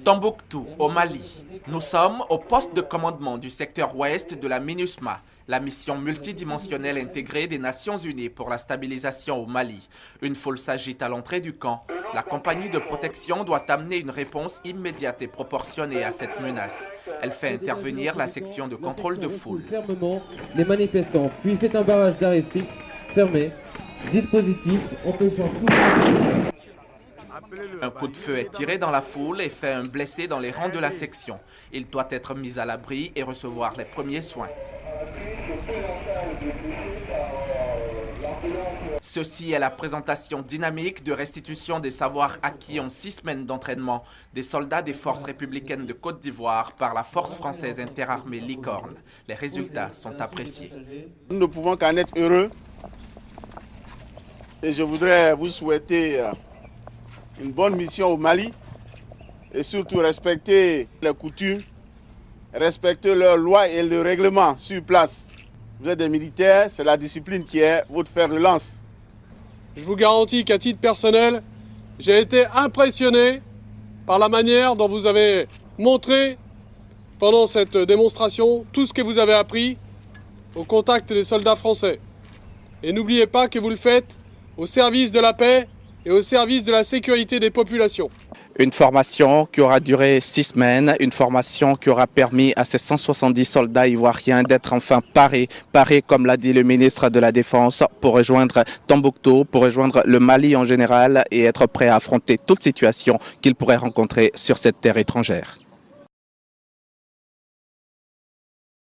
Tombouctou, au Mali. Nous sommes au poste de commandement du secteur ouest de la MINUSMA, la mission multidimensionnelle intégrée des Nations Unies pour la stabilisation au Mali. Une foule s'agite à l'entrée du camp. La compagnie de protection doit amener une réponse immédiate et proportionnée à cette menace. Elle fait intervenir la section de contrôle de foule. Fermement les manifestants, puis fait un barrage d'arrêt fixe, fermé, dispositif empêchant tout. Un coup de feu est tiré dans la foule et fait un blessé dans les rangs de la section. Il doit être mis à l'abri et recevoir les premiers soins. Ceci est la présentation dynamique de restitution des savoirs acquis en 6 semaines d'entraînement des soldats des forces républicaines de Côte d'Ivoire par la force française interarmée Licorne. Les résultats sont appréciés. Nous ne pouvons qu'en être heureux et je voudrais vous souhaiter une bonne mission au Mali et surtout respecter les coutumes, respecter leurs lois et le règlement sur place. Vous êtes des militaires, c'est la discipline qui est votre fer de lance. Je vous garantis qu'à titre personnel, j'ai été impressionné par la manière dont vous avez montré pendant cette démonstration tout ce que vous avez appris au contact des soldats français. Et n'oubliez pas que vous le faites au service de la paix et au service de la sécurité des populations. Une formation qui aura duré 6 semaines, une formation qui aura permis à ces 170 soldats ivoiriens d'être enfin parés comme l'a dit le ministre de la Défense, pour rejoindre Tombouctou, pour rejoindre le Mali en général et être prêts à affronter toute situation qu'ils pourraient rencontrer sur cette terre étrangère.